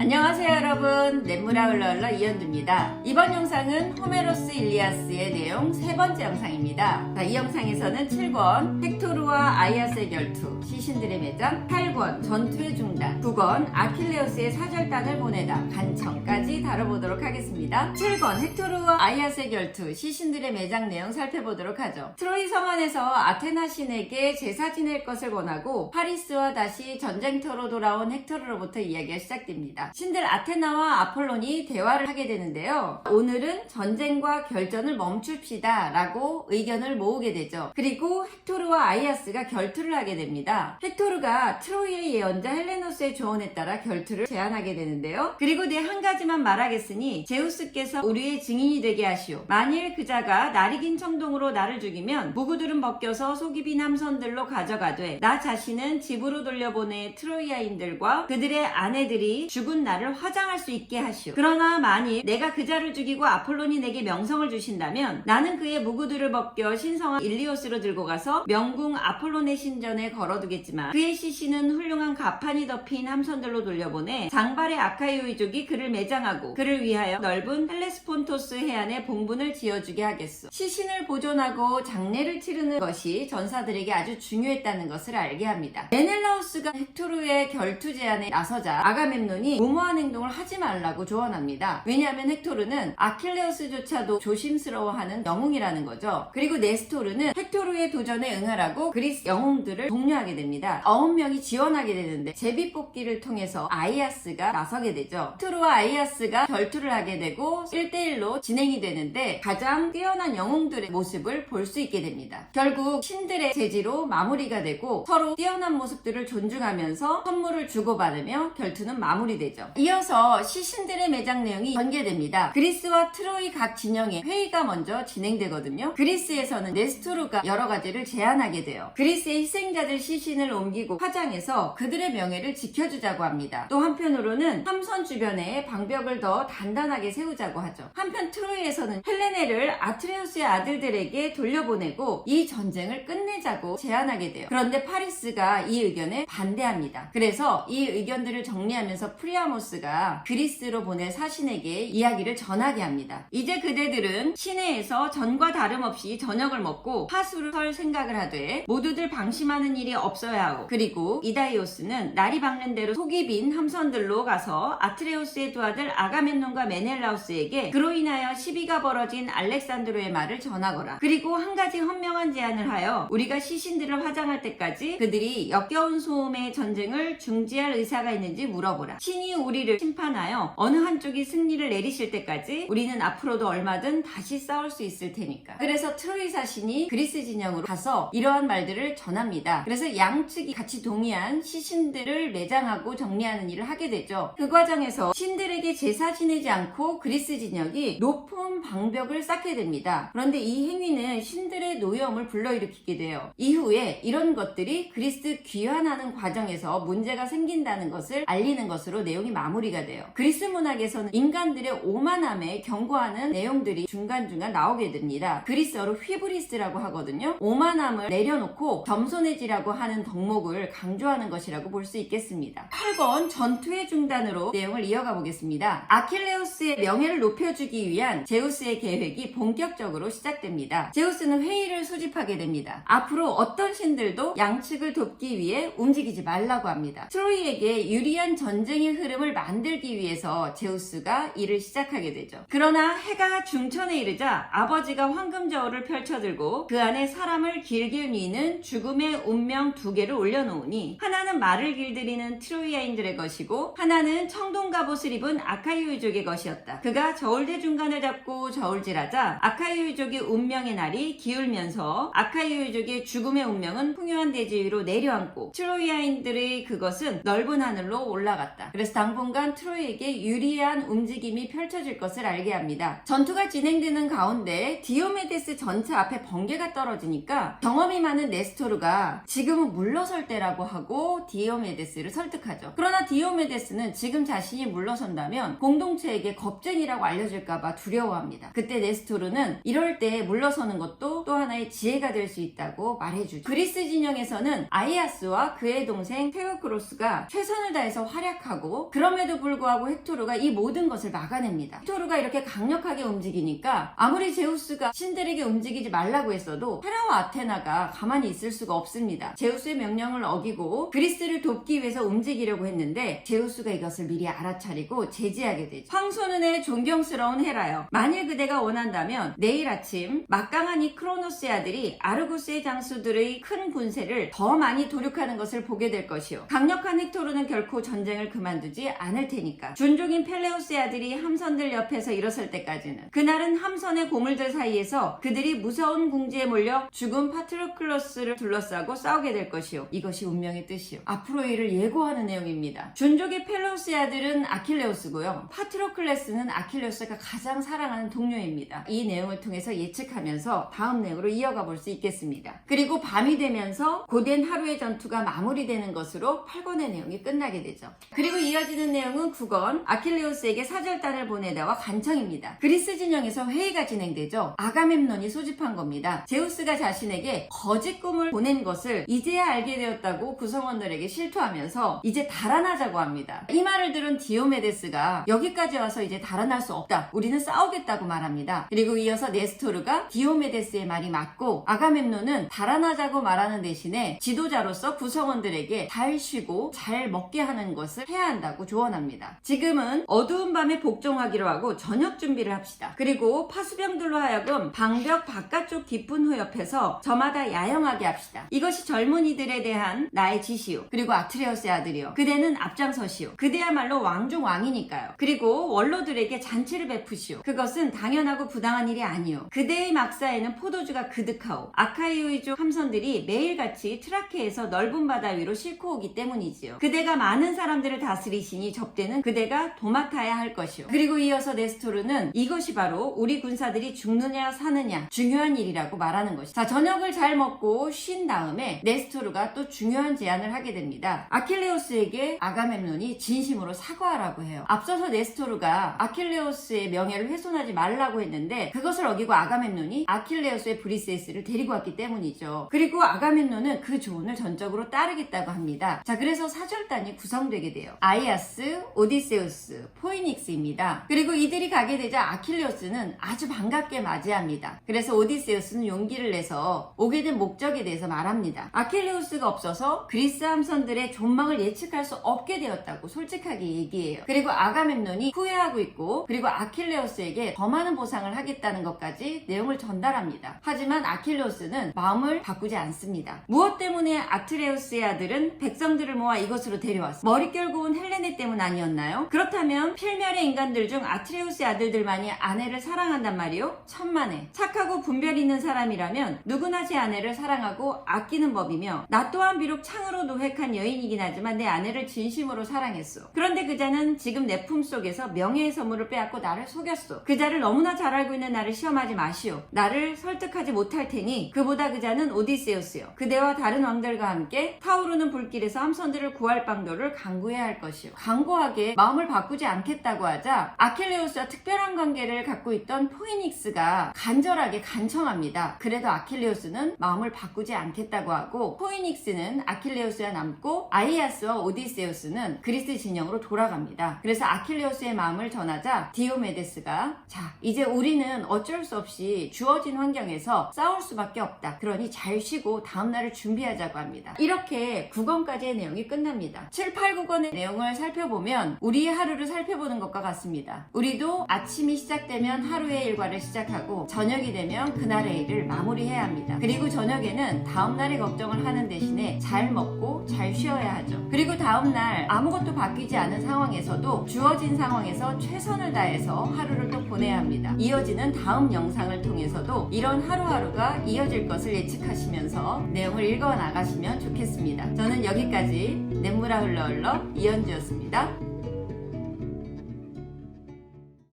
안녕하세요 여러분, 냇물아 흘러흘러 이현두입니다. 이번 영상은 호메로스 일리아스의 내용 세 번째 영상입니다. 이 영상에서는 7권 헥토르와 아이아스의 결투, 시신들의 매장, 8권 전투의 중단, 9권 아킬레우스의 사절단을 보내다, 간청까지 다뤄보도록 하겠습니다. 7권 헥토르와 아이아스의 결투, 시신들의 매장 내용 살펴보도록 하죠. 트로이 성안에서 아테나 신에게 제사 지낼 것을 권하고 파리스와 다시 전쟁터로 돌아온 헥토르로부터 이야기가 시작됩니다. 신들 아테나와 아폴론이 대화를 하게 되는데요. 오늘은 전쟁과 결전을 멈춥시다 라고 의견을 모으게 되죠. 그리고 헥토르와 아이아스가 결투를 하게 됩니다. 헥토르가 트로이의 예언자 헬레노스의 조언에 따라 결투를 제안하게 되는데요. 그리고 내 한 가지만 말하겠으니 제우스께서 우리의 증인이 되게 하시오. 만일 그자가 날이긴 청동으로 나를 죽이면 무구들은 벗겨서 속이 빈 함선들로 가져가되 나 자신은 집으로 돌려보내 트로이아인들과 그들의 아내들이 죽은 나를 화장할 수 있게 하시오. 그러나 만일 내가 그자를 죽이고 아폴론이 내게 명성을 주신다면 나는 그의 무구들을 벗겨 신성한 일리오스로 들고 가서 명궁 아폴론의 신전에 걸어두겠지만 그의 시신은 훌륭한 가판이 덮인 함선들로 돌려보내 장발의 아카이오이족이 그를 매장하고 그를 위하여 넓은 헬레스폰토스 해안에 봉분을 지어주게 하겠소. 시신을 보존하고 장례를 치르는 것이 전사들에게 아주 중요했다는 것을 알게 합니다. 메넬라우스가 헥토르의 결투 제안에 나서자 아가멤논이 무모한 행동을 하지 말라고 조언합니다. 왜냐하면 헥토르는 아킬레우스조차도 조심스러워하는 영웅이라는 거죠. 그리고 네스토르는 헥토르의 도전에 응하라고 그리스 영웅들을 독려하게 됩니다. 9명이 지원하게 되는데 제비뽑기를 통해서 아이아스가 나서게 되죠. 헥토르와 아이아스가 결투를 하게 되고 1대1로 진행이 되는데 가장 뛰어난 영웅들의 모습을 볼 수 있게 됩니다. 결국 신들의 제지로 마무리가 되고 서로 뛰어난 모습들을 존중하면서 선물을 주고받으며 결투는 마무리되죠. 이어서 시신들의 매장 내용이 전개됩니다. 그리스와 트로이 각 진영의 회의가 먼저 진행되거든요. 그리스에서는 네스토르가 여러 가지를 제안하게 돼요. 그리스의 희생자들 시신을 옮기고 화장해서 그들의 명예를 지켜주자고 합니다. 또 한편으로는 함선 주변에 방벽을 더 단단하게 세우자고 하죠. 한편 트로이에서는 헬레네를 아트레우스의 아들들에게 돌려보내고 이 전쟁을 끝내자고 제안하게 돼요. 그런데 파리스가 이 의견에 반대합니다. 그래서 이 의견들을 정리하면서 프리아모스가 그리스로 보낼 사신에게 이야기를 전하게 합니다. 이제 그대들은 시내에서 전과 다름없이 저녁을 먹고 하수를 설 생각을 하되 모두들 방심하는 일이 없어야 하고 그리고 이다이오스는 날이 밝는 대로 속이 빈 함선들로 가서 아트레우스의 두 아들 아가멤논과 메넬라우스에게 그로 인하여 시비가 벌어진 알렉산드로의 말을 전하거라. 그리고 한 가지 현명한 제안을 하여 우리가 시신들을 화장할 때까지 그들이 역겨운 소음의 전쟁을 중지할 의사가 있는지 물어보라. 신이 우리를 심판하여 어느 한쪽이 승리를 내리실 때까지 우리는 앞으로도 얼마든 다시 싸울 수 있을 테니까. 그래서 트로이 사신이 그리스 진영으로 가서 이러한 말들을 전합니다. 그래서 양측이 같이 동의한 시신들을 매장하고 정리하는 일을 하게 되죠. 그 과정에서 신들에게 제사 지내지 않고 그리스 진영이 높은 방벽을 쌓게 됩니다. 그런데 이 행위는 신들의 노여움을 불러일으키게 돼요. 이후에 이런 것들이 그리스 귀환하는 과정에서 문제가 생긴다는 것을 알리는 것으로 내용이 마무리가 돼요. 그리스 문학에서는 인간들의 오만함에 경고하는 내용들이 중간중간 나오게 됩니다. 그리스어로 휘브리스라고 하거든요. 오만함을 내려놓고 겸손해지라고 하는 덕목을 강조하는 것이라고 볼 수 있겠습니다. 8권 전투의 중단으로 내용을 이어가 보겠습니다. 아킬레우스의 명예를 높여주기 위한 제우스의 계획이 본격적으로 시작됩니다. 제우스는 회의를 소집하게 됩니다. 앞으로 어떤 신들도 양측을 돕기 위해 움직이지 말라고 합니다. 트로이에게 유리한 전쟁의 흐름을 만들기 위해서 제우스가 일을 시작하게 되죠. 그러나 해가 중천에 이르자 아버지가 황금저울을 펼쳐들고 그 안에 사람을 길게 뉘는 죽음의 운명 2개를 올려놓으니 하나는 말을 길들이는 트로이아인들의 것이고 하나는 청동 갑옷을 입은 아카이오이족의 것이었다. 그가 저울대 중간을 잡고 저울질하자 아카이오이족의 운명의 날이 기울면서 아카이오이족의 죽음의 운명은 풍요한 대지 위로 내려앉고 트로이아인들의 그것은 넓은 하늘로 올라갔다. 그래서 당분간 트로이에게 유리한 움직임이 펼쳐질 것을 알게 합니다. 전투가 진행되는 가운데 디오메데스 전차 앞에 번개가 떨어지니까 경험이 많은 네스토르가 지금은 물러설 때라고 하고 디오메데스를 설득하죠. 그러나 디오메데스는 지금 자신이 물러선다면 공동체에게 겁쟁이라고 알려질까봐 두려워합니다. 그때 네스토르는 이럴 때 물러서는 것도 또 하나의 지혜가 될 수 있다고 말해주죠. 그리스 진영에서는 아이아스와 그의 동생 테오크로스가 최선을 다해서 활약하고 그럼에도 불구하고 헥토르가 이 모든 것을 막아냅니다. 헥토르가 이렇게 강력하게 움직이니까 아무리 제우스가 신들에게 움직이지 말라고 했어도 헤라와 아테나가 가만히 있을 수가 없습니다. 제우스의 명령을 어기고 그리스를 돕기 위해서 움직이려고 했는데 제우스가 이것을 미리 알아차리고 제지하게 되죠. 황소는의 존경스러운 헤라여, 만일 그대가 원한다면 내일 아침 막강한 이 크로노스의 아들이 아르고스의 장수들의 큰 군세를 더 많이 도륙하는 것을 보게 될 것이요, 강력한 헥토르는 결코 전쟁을 그만두지 않을 테니까. 준종인 펠레우스의 아들이 함선들 옆에서 일어설 때까지는, 그날은 함선의 고물들 사이에서 그들이 무서운 궁지에 몰려 죽은 파트로클로스를 둘러싸고 싸우게 될 것이요, 이것이 운명의 뜻이요. 앞으로의 일을 예고하는 내용입니다. 준족의 펠레우스의 아들은 아킬레우스고요, 파트로클레스는 아킬레우스가 가장 사랑하는 동료입니다. 이 내용을 통해서 예측하면서 다음 내용으로 이어가 볼 수 있겠습니다. 그리고 밤이 되면서 고된 하루의 전투가 마무리되는 것으로 8권의 내용이 끝나게 되죠. 그리고 이어지는 내용은 9권 아킬레우스에게 사절단을 보내다와 간청입니다. 그리스 진영에서 회의가 진행되죠. 아가멤논이 소집한 겁니다. 제우스가 자신에게 거짓 꿈을 보낸 것을 이제야 알게 되었다고 구성원들에게 실토하면서 이제 달아나자고 합니다. 이 말을 들은 디오메데스가 여기까지 와서 이제 달아날 수 없다, 우리는 싸우겠다고 말합니다. 그리고 이어서 네스토르가 디오메데스의 말이 맞고 아가멤논은 달아나자고 말하는 대신에 지도자로서 구성원들에게 잘 쉬고 잘 먹게 하는 것을 해야 한다고 조언합니다. 지금은 어두운 밤에 복종하기로 하고 저녁 준비를 합시다. 그리고 파수병들로 하여금 방벽 바깥쪽 깊은 호 옆에서 저마다 야영하게 합시다. 이것이 젊은이들에 대한 나의 지시요. 그리고 아트레우스의 아들이요, 그대는 앞장서시오. 그대야말로 왕중 왕이니까요. 그리고 원로들에게 잔치를 베푸시오. 그것은 당연하고 부당한 일이 아니요, 그대의 막사에는 포도주가 그득하오. 아카이오이족 함선들이 매일같이 트라케에서 넓은 바다 위로 싣고 오기 때문이지요. 그대가 많은 사람들을 다스리시니 접대는 그대가 도맡아야 할 것이요. 그리고 이어서 네스토르는 이것이 바로 우리 군사들이 죽느냐 사느냐 중요한 일이라고 말하는 것이죠. 자, 저녁을 잘 먹고 쉰 다음에 네스토르가 또 중요한 제안을 하게 됩니다. 아킬레우스에게 아가멤논이 진심으로 사과하라고 해요. 앞서서 네스토르가 아킬레우스의 명예를 훼손하지 말라고 했는데 그것을 어기고 아가멤논이 아킬레우스의 브리세스를 데리고 왔기 때문이죠. 그리고 아가멤논은 그 조언을 전적으로 따르겠다고 합니다. 자, 그래서 사절단이 구성되게 돼요. 아이아스, 오디세우스, 포이닉스입니다. 그리고 이들이 가게 되자 아킬레우스는 아주 반갑게 맞이합니다. 그래서 오디세우스는 용기를 내서 오게 된 목적에 대해서 말합니다. 아킬레우스가 없어서 그리스 함선들의 존망을 예측할 수 없게 되었다고 솔직하게 얘기해요. 그리고 아가멤논이 후회하고 있고, 그리고 아킬레우스에게 더 많은 보상을 하겠다는 것까지 내용을 전달합니다. 하지만 아킬레우스는 마음을 바꾸지 않습니다. 무엇 때문에 아트레우스의 아들은 백성들을 모아 이것으로 데려왔어? 머릿결 고운 헬레네 때문 아니었나요? 그렇다면 필멸의 인간들 중 아트레우스의 아들들만이 아내를 사랑한단 말이요? 천만에. 착하고 분별 있는 사람이라면 누구나 제 아내를 사랑하고 아끼는 법이며, 나 또한 비록 창으로 노획한 여인이긴 하지만 내 아내를 진심으로 사랑했소. 그런데 그자는 지금 내 품속에서 명예의 선물을 빼앗고 나를 속였소. 그자를 너무나 잘 알고 있는 나를 시험하지 마시오. 나를 설득하지 못할 테니 그보다 그자는 오디세우스요, 그대와 다른 왕들과 함께 타오르는 불길에서 함선들을 구할 방도를 강구해야 할 것이요. 강고하게 마음을 바꾸지 않겠다고 하자 아킬레우스와 특별한 관계를 갖고 있던 포이닉스가 간절하게 간청합니다. 그래도 아킬레우스는 마음을 바꾸지 않겠다고 하고, 포이닉스는 아킬레우스와 남고 아이아스와 오디세우스는 그리스 진영으로 돌아갑니다. 그래서 아킬레우스의 마음을 전하자 디오메데스가, 자, 이제 우리는 어쩔 수 없이 주어진 환경에서 싸울 수밖에 없다. 그러니 잘 쉬고 다음날을 준비하자고 합니다. 이렇게 9권까지의 내용이 끝납니다. 7, 8, 9권의 내용을 살펴보면 우리의 하루를 살펴보는 것과 같습니다. 우리도 아침이 시작되면 하루의 일과를 시작하고 저녁이 되면 그날의 일을 마무리해야 합니다. 그리고 저녁에는 다음날의 걱정을 하는 대신에 잘 먹고 잘 쉬어야 하죠. 그리고 다음날 아무것도 바뀌지 않은 상황에서도 주어진 상황에서 최선을 다해서 하루를 또 보내야 합니다. 이어지는 다음 영상을 통해서도 이런 하루하루가 이어질 것을 예측하시면서 내용을 읽어 나가시면 좋겠습니다. 저는 여기까지 냇물아 흘러 흘러 이현주였습니다.